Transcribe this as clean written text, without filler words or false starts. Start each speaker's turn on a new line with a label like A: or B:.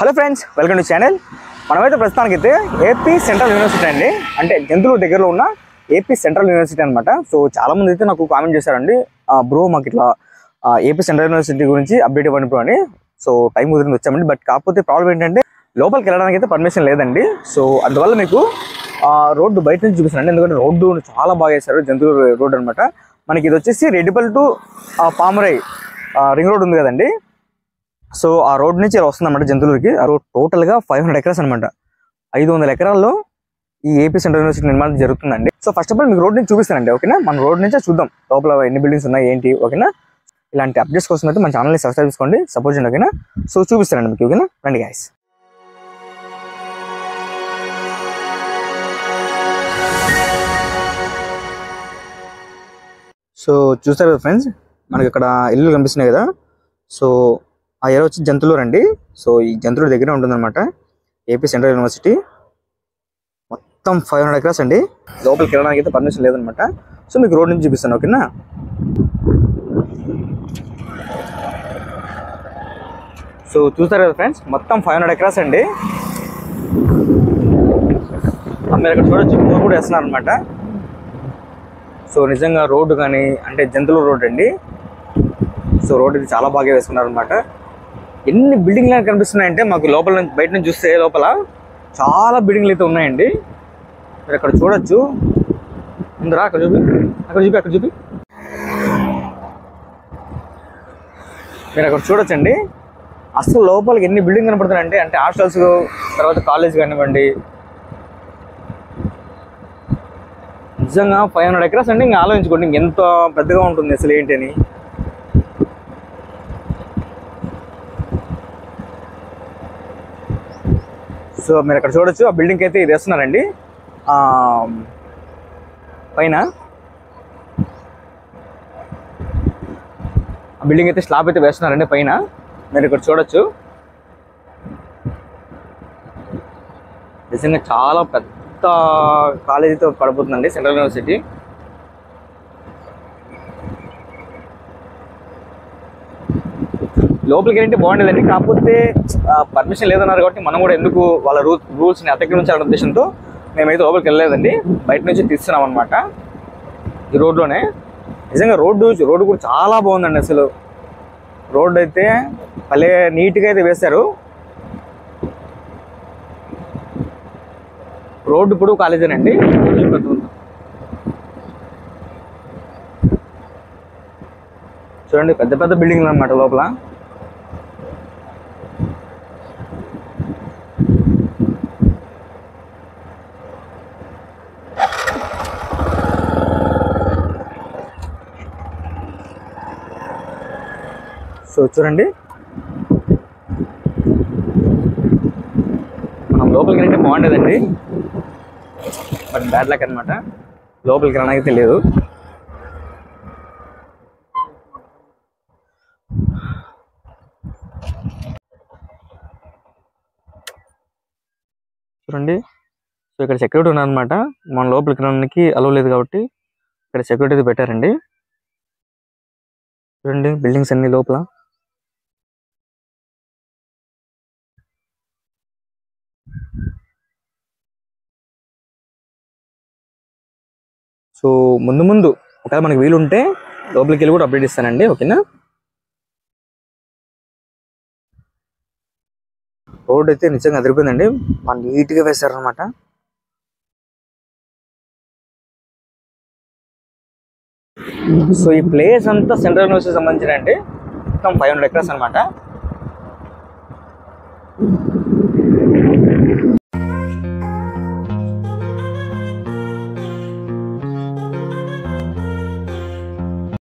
A: Hello friends, welcome to channel. మనమైతే ప్రస్తుతానికైతే AP central university అండి, అంటే జంతువుల దగ్గరలో ఉన్న ఏపీ సెంట్రల్ యూనివర్సిటీ అనమాట. సో చాలా మంది అయితే నాకు కామెంట్ చేశారండి, బ్రో మాకు ఇట్లా ఏపీ సెంట్రల్ యూనివర్సిటీ గురించి అప్డేట్ ఇవ్వండి బ్రో అని. సో టైం కుదిరింది వచ్చామండి. బట్ కాకపోతే ప్రాబ్లం ఏంటంటే లోపలికి వెళ్ళడానికి అయితే పర్మిషన్ లేదండి. సో అందువల్ల మీకు రోడ్డు బయట నుంచి చూపిస్తానండి, ఎందుకంటే రోడ్డు చాలా బాగా వేశారు. జంతువుల రోడ్డు అనమాట. మనకి ఇది వచ్చేసి రెడ్డిపల్లి టు పామరై రింగ్ రోడ్ ఉంది కదండి. సో ఆ రోడ్ నుంచి ఇలా వస్తుంది అనమాట జంతువులకి. ఆ రోడ్ టోటల్గా 500 ఎకరాస్ అనమాట. 500 ఎకరాల్లో ఈ ఏపీ సెంట్రల్ యూనివర్సిటీ నిర్మాణం జరుగుతుందండి. సో ఫస్ట్ ఆఫ్ ఆల్ మీకు రోడ్ నుంచి చూపిస్తానండి, ఓకేనా. మన రోడ్ నుంచే చూద్దాం లోపల ఎన్ని బిల్డింగ్స్ ఉన్నాయి ఏంటి, ఓకేనా. ఇలాంటి అప్డేట్స్ కోసం అయితే మన ఛానల్ని సబ్స్క్రైబ్ చేసుకోండి, సపోర్ట్ చేయండి, ఓకేనా. సో చూపిస్తానండి మీకు, ఓకేనా. రండి గైస్. సో చూస్తారు కదా ఫ్రెండ్స్, మనకి ఇక్కడ ఇల్లు కనిపిస్తున్నాయి కదా. సో ఆ ఏరియా వచ్చి జంతువులు రండి. సో ఈ జంతువుల దగ్గర ఉంటుందన్నమాట ఏపీ సెంట్రల్ యూనివర్సిటీ. మొత్తం 500 ఎకరాస్ అండి. లోపలికి వెళ్ళడానికి అయితే పర్మిషన్ లేదనమాట. సో మీకు రోడ్ నుంచి చూపిస్తాను, ఓకేనా. సో చూస్తారు కదా ఫ్రెండ్స్, మొత్తం 500 ఎకరాస్ అండి. మీరు ఇక్కడ చూడొచ్చు, బోర్ కూడా వేస్తున్నారు అనమాట. సో నిజంగా రోడ్డు కానీ అంటే జంతువుల రోడ్ అండి. సో రోడ్ ఇది చాలా బాగా వేసుకున్నారు అనమాట. ఎన్ని బిల్డింగ్లు కనిపిస్తున్నాయంటే మాకు లోపల నుంచి బయట నుంచి చూస్తే లోపల చాలా బిల్డింగ్లు అయితే ఉన్నాయండి. మీరు అక్కడ చూడొచ్చు. ఉందరా, అక్కడ చూపి, అక్కడ చూపి, అక్కడ చూపి. మీరు అక్కడ చూడొచ్చండి. అసలు లోపలికి ఎన్ని బిల్డింగ్ కనపడుతున్నాయంటే, అంటే హాస్టల్స్, తర్వాత కాలేజ్ కానివ్వండి. నిజంగా 500 ఎకరాస్ అండి. ఇంకా ఆలోచించుకోండి ఎంత పెద్దగా ఉంటుంది అసలు ఏంటి అని. సో మీరు అక్కడ చూడొచ్చు, ఆ బిల్డింగ్ అయితే ఇది వేస్తున్నారండి పైన. ఆ బిల్డింగ్ అయితే స్లాబ్ అయితే వేస్తున్నారండి పైన. మీరు ఇక్కడ చూడొచ్చు. నిజంగా చాలా పెద్ద కాలేజీతో పడిపోతుందండి సెంట్రల్ యూనివర్సిటీ. లోపలికి వెళ్ళి బాగుండేదండి, కాకపోతే పర్మిషన్ లేదన్నారు కాబట్టి మనం కూడా ఎందుకు వాళ్ళ రూల్స్ని అతిక్రమించాలనే ఉద్దేశంతో మేమైతే లోపలికి వెళ్ళలేదండి. బయట నుంచి తీస్తున్నాం అనమాట ఈ రోడ్లోనే. నిజంగా రోడ్డు కూడా చాలా బాగుందండి. అసలు రోడ్డు అయితే భలే నీట్గా అయితే వేశారు. రోడ్డు ఇప్పుడు కాలేజేనండి. చూడండి, పెద్ద పెద్ద బిల్డింగ్లు అనమాట లోపల. సో చూడండి, మనం లోపలికి వెళ్ళి బాగుండేదండి. బట్ బ్యాడ్ లక్ అనమాట, లోపలికి వెళ్ళడానికి తెలియదు. చూడండి, సో ఇక్కడ సెక్యూరిటీ ఉన్నారనమాట. మన లోపలికి వెళ్ళడానికి అలవ్ లేదు కాబట్టి ఇక్కడ సెక్యూరిటీ అయితే పెట్టారండి. చూడండి బిల్డింగ్స్ అన్ని లోపల. సో ముందు ఒకవేళ మనకి వీలుంటే లోపలికి వెళ్ళి కూడా అప్డేట్ ఇస్తానండి, ఓకేనా. రోడ్ అయితే నిజంగా అదిరిపోయిందండి, బాగా నీట్గా వేశారనమాట. సో ఈ ప్లేస్ అంతా సెంట్రల్ యూనివర్సిటీ సంబంధించిన అండి. మొత్తం 500 ఎకరాస్ అనమాట.